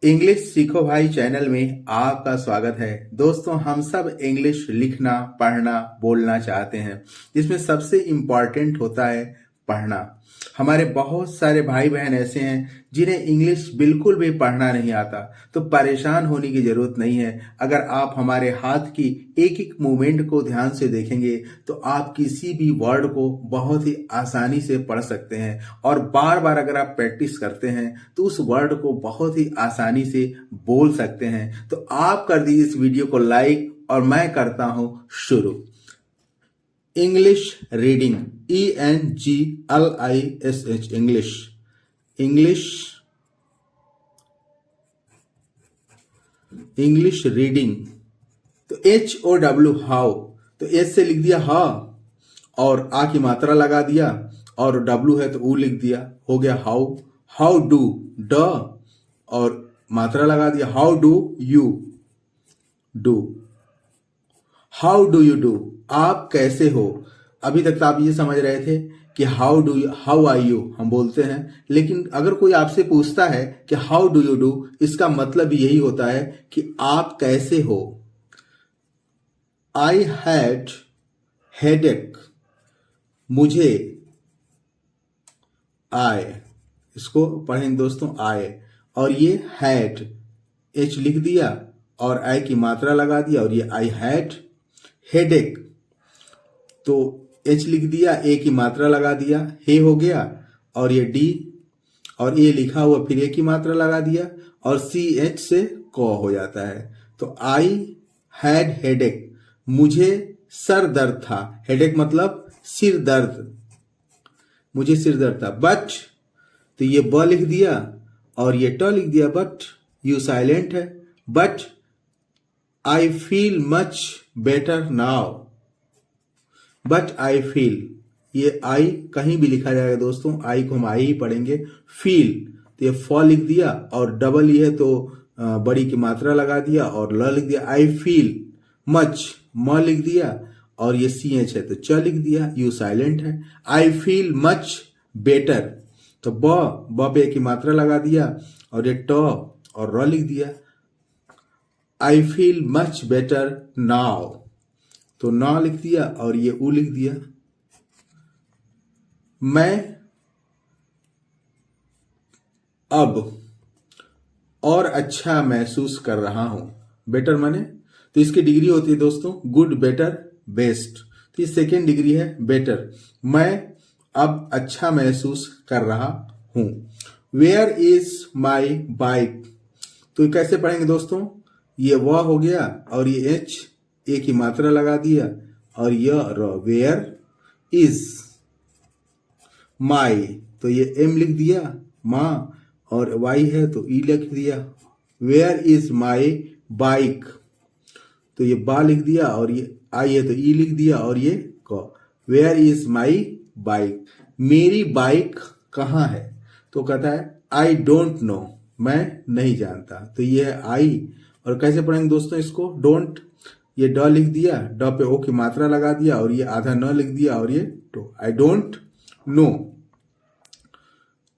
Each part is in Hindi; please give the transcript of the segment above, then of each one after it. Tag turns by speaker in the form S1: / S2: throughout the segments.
S1: इंग्लिश सीखो भाई चैनल में आपका स्वागत है। दोस्तों, हम सब इंग्लिश लिखना, पढ़ना, बोलना चाहते हैं। इसमें सबसे इम्पॉर्टेंट होता है पढ़ना। हमारे बहुत सारे भाई बहन ऐसे हैं जिन्हें इंग्लिश बिल्कुल भी पढ़ना नहीं आता, तो परेशान होने की जरूरत नहीं है। अगर आप हमारे हाथ की एक एक मूवमेंट को ध्यान से देखेंगे तो आप किसी भी वर्ड को बहुत ही आसानी से पढ़ सकते हैं, और बार बार अगर आप प्रैक्टिस करते हैं तो उस वर्ड को बहुत ही आसानी से बोल सकते हैं। तो आप कर दीजिए इस वीडियो को लाइक, और मैं करता हूं शुरू। English reading, ENGLISH, English. English English reading. तो HOW, हाउ। तो एच से लिख दिया हा, और आ की मात्रा लगा दिया, और डब्लू है तो ऊ लिख दिया, हो गया हाउ। हाउ डू, ड और मात्रा लगा दिया, how do you do. How do you do, आप कैसे हो। अभी तक तो आप ये समझ रहे थे कि हाउ आर यू हम बोलते हैं, लेकिन अगर कोई आपसे पूछता है कि हाउ डू यू डू, इसका मतलब यही होता है कि आप कैसे हो। आई हैड हेडेक, मुझे, आए, इसको पढ़ेंगे दोस्तों, आए, और ये हैड, एच लिख दिया और आई की मात्रा लगा दिया, और ये आई हैड हेडेक। तो एच लिख दिया, ए की मात्रा लगा दिया, हे हो गया, और ये डी, और ए लिखा हुआ, फिर ए की मात्रा लगा दिया, और सी एच से क हो जाता है। तो आई हैड हेडेक, मुझे सर दर्द था। हेडेक मतलब सिर दर्द, मुझे सिर दर्द था। बट, तो ये ब लिख दिया और ये ट लिख दिया, बट यू साइलेंट है। But I feel much better now. But I feel, ये आई कहीं भी लिखा जाएगा दोस्तों, आई को हम आई ही पढ़ेंगे। फील, तो ये फ लिख दिया, और डबल ये है तो बड़ी की मात्रा लगा दिया, और ल लिख दिया। आई फील मच, म लिख दिया, और ये सी एच है तो च लिख दिया, यू साइलेंट है। आई फील मच बेटर, तो ब पे की मात्रा लगा दिया, और ये ट और र लिख दिया। I feel much better now, तो ना लिख दिया और ये ऊ लिख दिया। मैं अब और अच्छा महसूस कर रहा हूं। बेटर माने, तो इसकी डिग्री होती है दोस्तों गुड, बेटर, बेस्ट। तो ये सेकेंड डिग्री है बेटर। मैं अब अच्छा महसूस कर रहा हूं। वेयर इज माई बाइक, तो ये कैसे पढ़ेंगे दोस्तों, ये व हो गया, और ये एच, ए की मात्रा लगा दिया, और यह र, वेयर इज माई, तो ये एम लिख दिया, माँ, और वाई है तो ई लिख दिया। वेयर इज माई बाइक, तो ये बा लिख दिया, और ये आई है तो ई लिख दिया, और ये क। वेयर इज माई बाइक, मेरी बाइक कहाँ है। तो कहता है आई डोंट नो, मैं नहीं जानता। तो ये है आई, और कैसे पढ़ेंगे दोस्तों इसको, डोंट, ये ड लिख दिया, ड पे ओ की मात्रा लगा दिया, और ये आधा न लिख दिया, और ये टो, आई डोंट नो।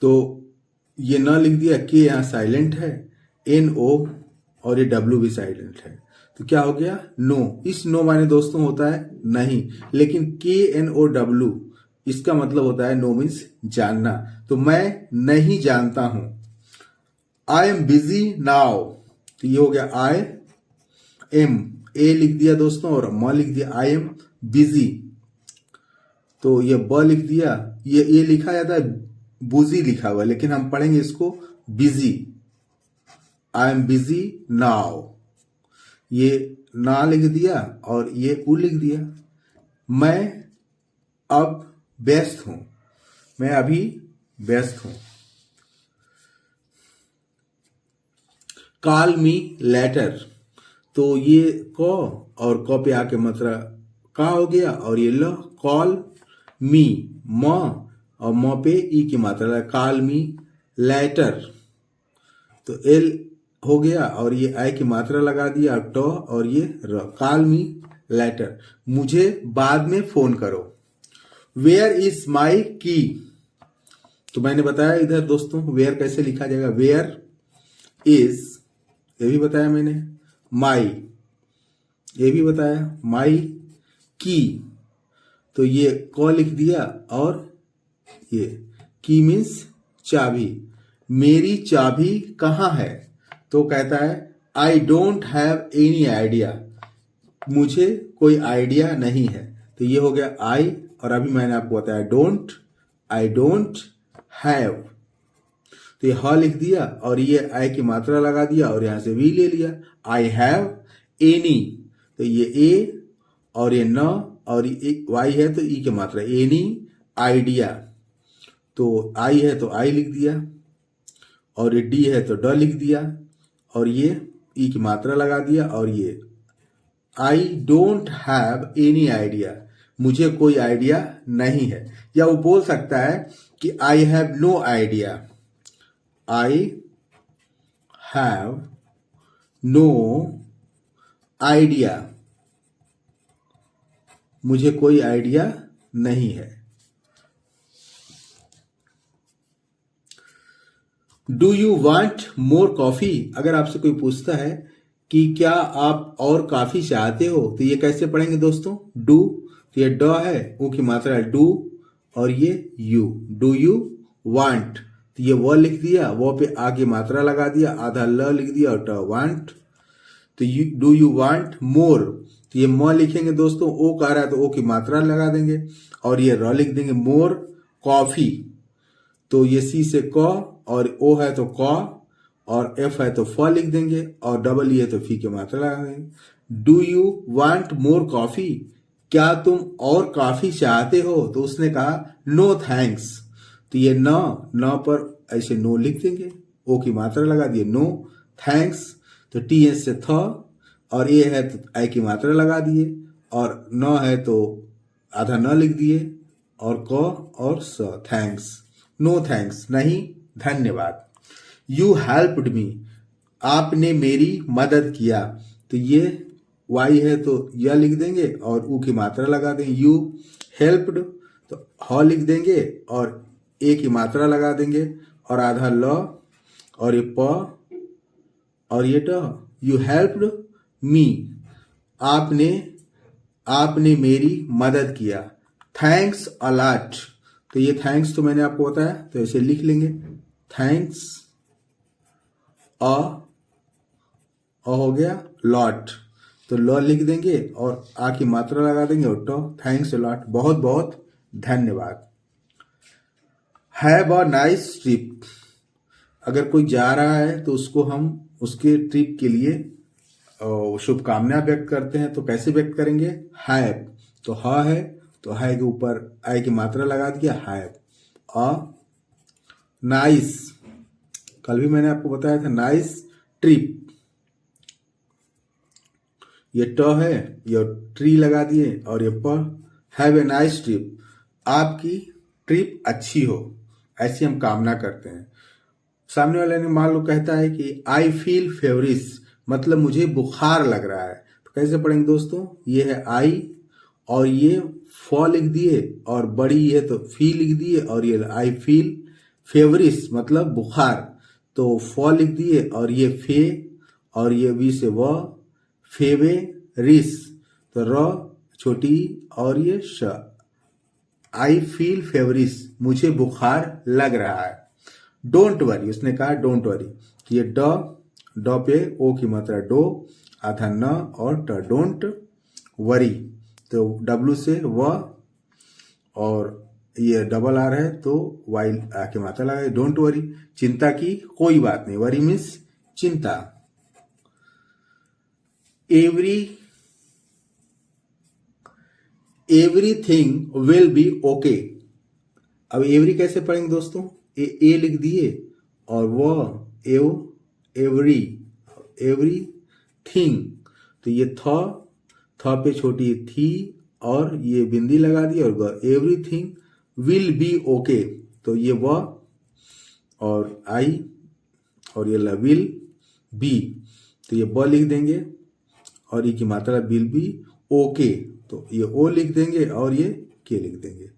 S1: तो ये न लिख दिया, के यहाँ साइलेंट है, एन ओ, और ये डब्ल्यू भी साइलेंट है, तो क्या हो गया, नो। इस नो माने दोस्तों होता है नहीं, लेकिन KNOW इसका मतलब होता है नो मीन्स जानना। तो मैं नहीं जानता हूं। आई एम बिजी नाउ, तो ये हो गया आई एम, ए लिख दिया दोस्तों और म लिख दिया, आई एम बिजी। तो ये ब लिख दिया, ये लिखा जाता है बुजी लिखा हुआ, लेकिन हम पढ़ेंगे इसको busy. I am busy now, ये ना लिख दिया और ये उ लिख दिया। मैं अब व्यस्त हूं, मैं अभी व्यस्त हूं। कॉल मी लेटर, तो ये क और क पे आके मतलब का हो गया, और ये ल, कॉल मी, म और म पे ई की मात्रा, कॉल मी लेटर, तो एल हो गया, और ये आई की मात्रा लगा दिया, ट और ये र, कॉल मी लेटर, मुझे बाद में फोन करो। वेयर इज माई की, तो मैंने बताया इधर दोस्तों वेयर कैसे लिखा जाएगा, वेयर इज, ये भी बताया मैंने, माई, ये भी बताया, माई की, तो ये क लिख दिया, और ये की मीन्स चाबी, मेरी चाबी कहाँ है, तो कहता है I don't have any idea, मुझे कोई आइडिया नहीं है, तो ये हो गया आई, और अभी मैंने आपको बताया डोंट, आई डोंट हैव, तो ये ह लिख दिया और ये आई की मात्रा लगा दिया और यहां से वी ले लिया, आई हैव एनी, तो ये ए और ये न और वाई है तो ई की मात्रा, एनी आइडिया, तो आई है तो आई लिख दिया, और ये डी है तो ड लिख दिया, और ये ई की मात्रा लगा दिया, और ये I don't have any idea, मुझे कोई आइडिया नहीं है, या वो बोल सकता है कि I have no idea, I have no idea, मुझे कोई आइडिया नहीं है। Do you want more coffee, अगर आपसे कोई पूछता है कि क्या आप और काफी चाहते हो, तो ये कैसे पढ़ेंगे दोस्तों, डू, तो ये ड है, ऊ की मात्रा है डू, और ये यू, डू यू वांट, तो ये वो लिख दिया, वो पे आ की मात्रा लगा दिया, आधा ल लिख दिया और ट वांट, तो यू डू यू वांट मोर, तो ये म लिखेंगे दोस्तों, ओ कह रहा है तो ओ की मात्रा लगा देंगे, और ये र लिख देंगे मोर कॉफी, तो ये सी से क, और ओ है तो क, और एफ है तो फ लिख देंगे, और डबल ई है तो फी की मात्रा लगा देंगे। Do you want more coffee, क्या तुम और काफी चाहते हो, तो उसने कहा नो थैंक्स, तो ये न पर ऐसे नो लिख देंगे, ओ की मात्रा लगा दिए, नो थैंक्स, तो टी एस से थ, और ए है तो आई की मात्रा लगा दिए, और न है तो आधा न लिख दिए, और क और स, थैंक्स, नो थैंक्स, नहीं धन्यवाद। यू हेल्प्ड मी, आपने मेरी मदद किया, तो ये वाई है तो यह लिख देंगे और ऊ की मात्रा लगा देंगे, यू हेल्प्ड, तो ह लिख देंगे और ए की मात्रा लगा देंगे, और आधा ल, और ये प और ये ट, यू हेल्प्ड मी, आपने मेरी मदद किया, थैंक्स अ लॉट, तो ये थैंक्स तो मैंने आपको बताया, तो इसे लिख लेंगे, थैंक्स अ हो गया लॉट, तो ल लिख देंगे और आ की मात्रा लगा देंगे, और ट, थैंक्स अ लॉट, बहुत बहुत धन्यवाद। हैव अ नाइस ट्रिप, अगर कोई जा रहा है तो उसको हम उसके ट्रिप के लिए शुभकामनाएं व्यक्त करते हैं, तो कैसे व्यक्त करेंगे, हैव, तो ह है तो है के ऊपर आई की मात्रा लगा दिया, हैव अ नाइस, कल भी मैंने आपको बताया था नाइस ट्रिप, ये ट है, ये ट्री लगा दिए, और ये प, हैव ए नाइस ट्रिप, आपकी ट्रिप अच्छी हो, ऐसी हम कामना करते हैं। सामने वाले ने मान लो कहता है कि आई फील फेवरिस, मतलब मुझे बुखार लग रहा है, तो कैसे पढ़ेंगे दोस्तों, ये है आई, और ये फ लिख दिए, और बड़ी है तो फी लिख दिए, और ये आई फील फेवरिस मतलब बुखार, तो फ लिख दिए, और ये फे, और ये वी से व, फेवे रिस, तो र छोटी और ये श, आई फील फेवरिस, मुझे बुखार लग रहा है। डोंट वरी, उसने कहा डोंट वरी, ये ड पे ओ की मात्रा डो, आधा न और ट, डोंट वरी, तो डब्लू से व, और ये डबल आर है तो वाई आ की मात्रा लगा, डोंट वरी, चिंता की कोई बात नहीं, वरी मीन्स चिंता। एवरीथिंग विल बी ओके, अब एवरी कैसे पढ़ेंगे दोस्तों, ए लिख दिए, और वो एवरी थिंग, तो ये थ पे छोटी थी, और ये बिंदी लगा दी, और एवरीथिंग विल बी ओके, तो ये व और आई, और ये विल बी, तो ये ब लिख देंगे, और ये की मात्रा विल बी ओके, तो ये ओ लिख देंगे और ये के लिख देंगे।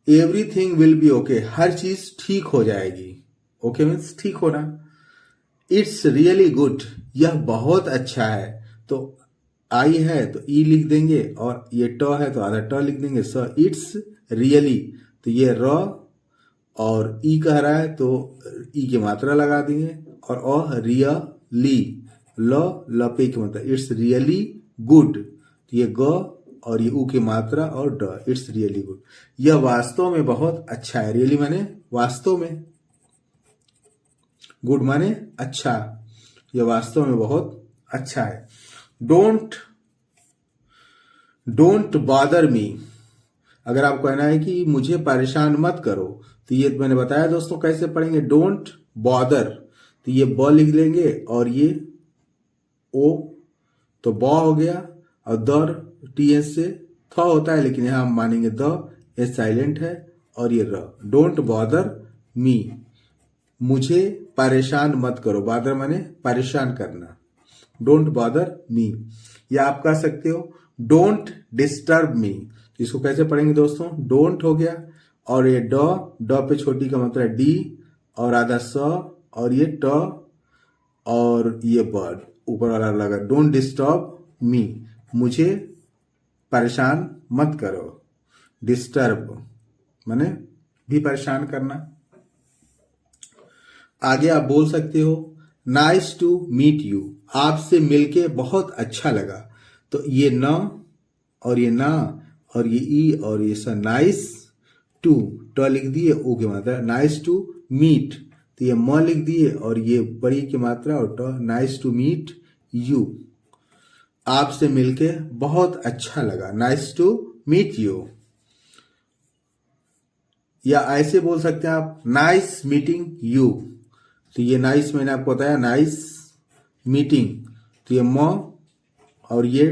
S1: एवरीथिंग विल बी ओके, हर चीज ठीक हो जाएगी, ओके मीन्स ठीक होना। इट्स रियली गुड, यह बहुत अच्छा है। तो आई है तो ई लिख देंगे, और ये ट है तो आधा ट लिख देंगे। स इट्स रियली, तो ये र और ई कह रहा है तो ई की मात्रा लगा देंगे, और अ रियली, ल पे की मात्रा, इट्स रियली गुड, तो ये ग और ये ऊ की मात्रा और ड, इट्स रियली गुड, यह वास्तव में बहुत अच्छा है। रियली माने वास्तव में, गुड माने अच्छा, यह वास्तव में बहुत अच्छा है। डोंट बॉदर मी, अगर आपको कहना है कि मुझे परेशान मत करो, तो ये मैंने बताया दोस्तों कैसे पढ़ेंगे। डोंट बॉदर, तो ये ब लिख लेंगे और ये ओ, तो ब हो गया, और दर टी एस से थ होता है, लेकिन यहां हम मानेंगे द, ये साइलेंट है, और ये र। डोंट बॉदर मी, मुझे परेशान मत करो, बॉदर माने परेशान करना, डोंट बॉदर मी। या आप कह सकते हो डोंट डिस्टर्ब मी, इसको कैसे पढ़ेंगे दोस्तों। डोंट हो गया, और ये ड पे छोटी का मतलब डी, और आधा स, और ये ट, और ये बर्ड ऊपर वाला लगा। डोंट डिस्टर्ब मी, मुझे परेशान मत करो। डिस्टर्ब माने भी परेशान करना। आगे आप बोल सकते हो नाइस टू मीट यू, आपसे मिलके बहुत अच्छा लगा। तो ये न और ये ना और ये ई और ये स, नाइस टू, ट लिख दिए, ओ की मात्रा, नाइस टू मीट, तो ये म लिख दिए और ये बड़ी की मात्रा और ट, नाइस टू मीट यू, आपसे मिलके बहुत अच्छा लगा, नाइस टू मीट यू। या ऐसे बोल सकते हैं आप नाइस मीटिंग यू, तो ये नाइस मैंने आपको बताया नाइस मीटिंग, तो ये म और ये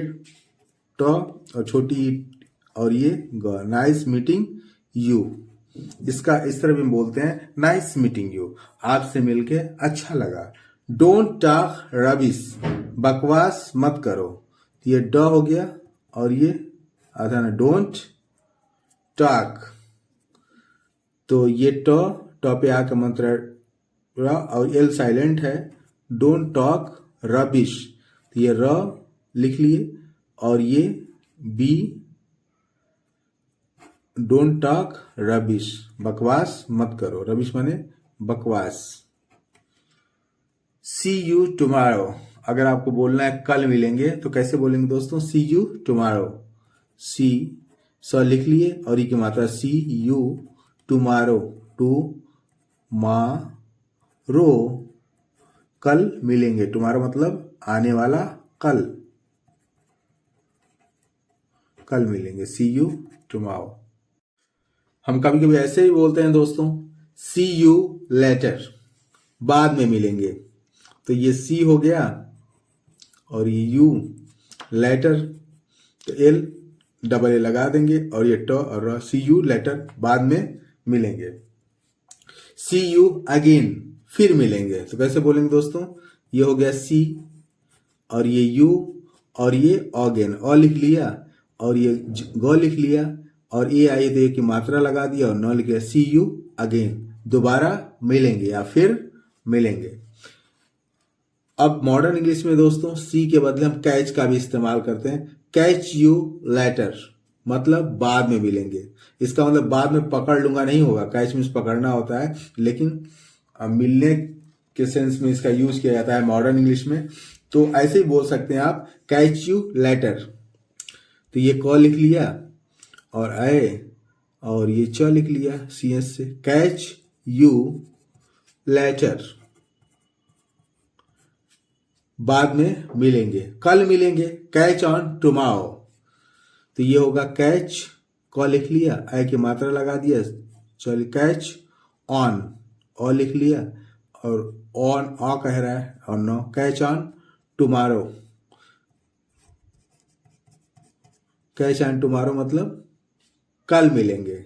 S1: ट और छोटी और ये ग, नाइस मीटिंग यू। इसका इस तरह भी हम बोलते हैं नाइस मीटिंग यू, आपसे मिलके अच्छा लगा। डोंट टॉक रबिश, बकवास मत करो, तो ये ड हो गया और ये आधा ना, डोंट टॉक, तो ये ट पे आकर मंत्र और एल साइलेंट है। डोंट टॉक रबिश, तो ये र लिख लिए और ये बी, डोंट टॉक रबिश, बकवास मत करो, रबिश माने बकवास। सी यू टुमारो, अगर आपको बोलना है कल मिलेंगे तो कैसे बोलेंगे दोस्तों, सी यू टुमारो, सी स लिख लिए और ई की मात्रा सी यू, टुमारो, टू मा रो, कल मिलेंगे, टुमारो मतलब आने वाला कल, कल मिलेंगे, सी यू टुमारो। हम कभी कभी ऐसे ही बोलते हैं दोस्तों, सी यू लेटर, बाद में मिलेंगे, तो ये सी हो गया और ये यू लेटर, तो एल डबल ए लगा देंगे और ये ट और र, सी यू लेटर, बाद में मिलेंगे। सी यू अगेन, फिर मिलेंगे, तो कैसे बोलेंगे दोस्तों, ये हो गया सी और ये यू और ये अगेन, अ लिख लिया और ये ग लिख लिया और ए आई तो ए की मात्रा लगा दिया और न लिख लिया, सी यू अगेन, दोबारा मिलेंगे या फिर मिलेंगे। अब मॉडर्न इंग्लिश में दोस्तों सी के बदले हम कैच का भी इस्तेमाल करते हैं। कैच यू लेटर मतलब बाद में मिलेंगे, इसका मतलब बाद में पकड़ लूंगा नहीं होगा, कैच मीन्स पकड़ना होता है, लेकिन मिलने के सेंस में इसका यूज किया जाता है मॉडर्न इंग्लिश में। तो ऐसे ही बोल सकते हैं आप कैच यू लेटर, तो ये क लिख लिया और ए और ये च लिख लिया सी एस से, कैच यू लेटर, बाद में मिलेंगे, कल मिलेंगे, कैच ऑन टुमारो, तो ये होगा कैच, क लिख लिया, ए की मात्रा लगा दिया, चल कैच ऑन, ओ लिख लिया और ऑन अ कह रहा है और no, catch on tomorrow, catch on tomorrow मतलब कल मिलेंगे।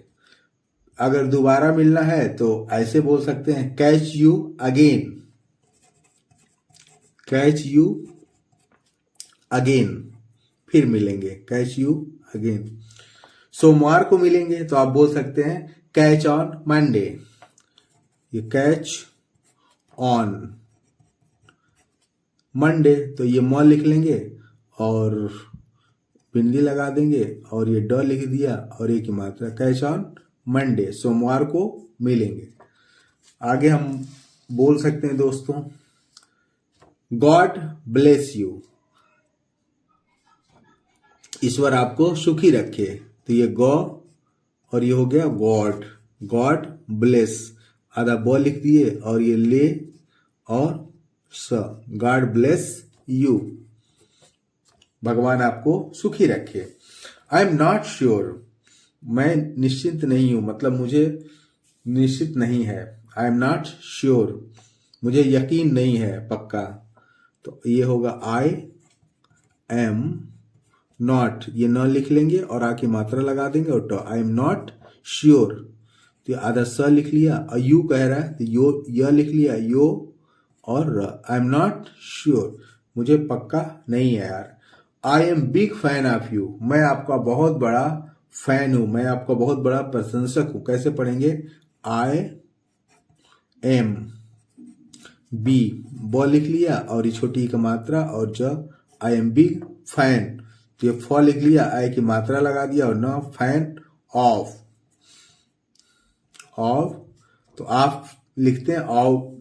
S1: अगर दोबारा मिलना है तो ऐसे बोल सकते हैं catch you again, catch you again, फिर मिलेंगे, कैच यू अगेन। सोमवार को मिलेंगे तो आप बोल सकते हैं कैच ऑन मंडे, ये कैच ऑन मंडे तो ये म लिख लेंगे और बिंदी लगा देंगे और ये ड लिख दिया और एक की मात्रा। कैच ऑन मंडे, सोमवार को मिलेंगे। आगे हम बोल सकते हैं दोस्तों, गॉड ब्लेस यू, ईश्वर आपको सुखी रखे। तो ये गॉ और ये हो गया गॉड, गॉड ब्लेस, आधा ब लिख दिए और ये ले और स, गॉड ब्लेस यू, भगवान आपको सुखी रखे। आई एम नॉट श्योर, मैं निश्चित नहीं हूं, मतलब मुझे निश्चित नहीं है। आई एम नॉट श्योर, मुझे यकीन नहीं है पक्का। तो ये होगा आई एम नॉट, ये न लिख लेंगे और आ की मात्रा लगा देंगे और ट, आई एम नॉट श्योर। तो आधा स लिख लिया और यू कह रहा है तो यो य लिख लिया, यो और र, आई एम नॉट श्योर, मुझे पक्का नहीं है यार। I am big fan of you, मैं आपका बहुत बड़ा फैन हूं, मैं आपका बहुत बड़ा प्रशंसक हूं। कैसे पढ़ेंगे, आई एम बी, ब लिख लिया और ये छोटी का मात्रा और ज, आई एम बिग फैन, तो ये फ लिख लिया, आई की मात्रा लगा दिया और न, फैन ऑफ, ऑफ तो आप लिखते हैं ऑफ,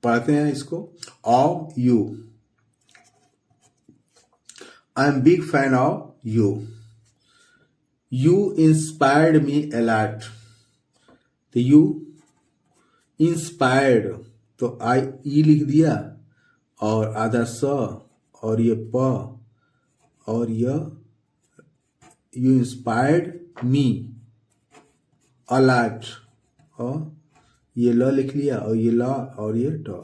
S1: पढ़ते हैं इसको of you, I am big fan of you. You inspired me a lot, तो यू इंस्पायर्ड तो आई ई लिख दिया और आधा स और ये प और यह, you inspired me a lot और ये ल लिख लिया और ये ला और ये ट,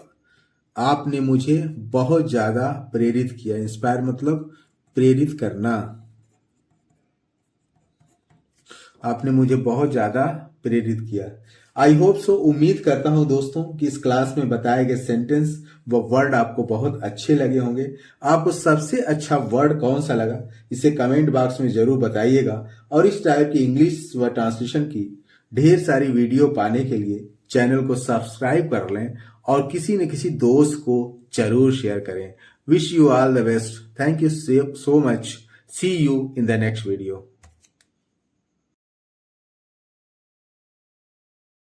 S1: आपने मुझे बहुत ज्यादा प्रेरित किया। इंस्पायर मतलब प्रेरित करना, आपने मुझे बहुत ज्यादा प्रेरित किया। आई होप सो, उम्मीद करता हूं दोस्तों कि इस क्लास में बताए गए सेंटेंस व वर्ड आपको बहुत अच्छे लगे होंगे। आपको सबसे अच्छा वर्ड कौन सा लगा इसे कमेंट बॉक्स में जरूर बताइएगा। और इस टाइप की इंग्लिश व ट्रांसलेशन की ढेर सारी वीडियो पाने के लिए चैनल को सब्सक्राइब कर लें और किसी न किसी दोस्त को जरूर शेयर करें। Wish you all the best, thank you so much, see you in the next video।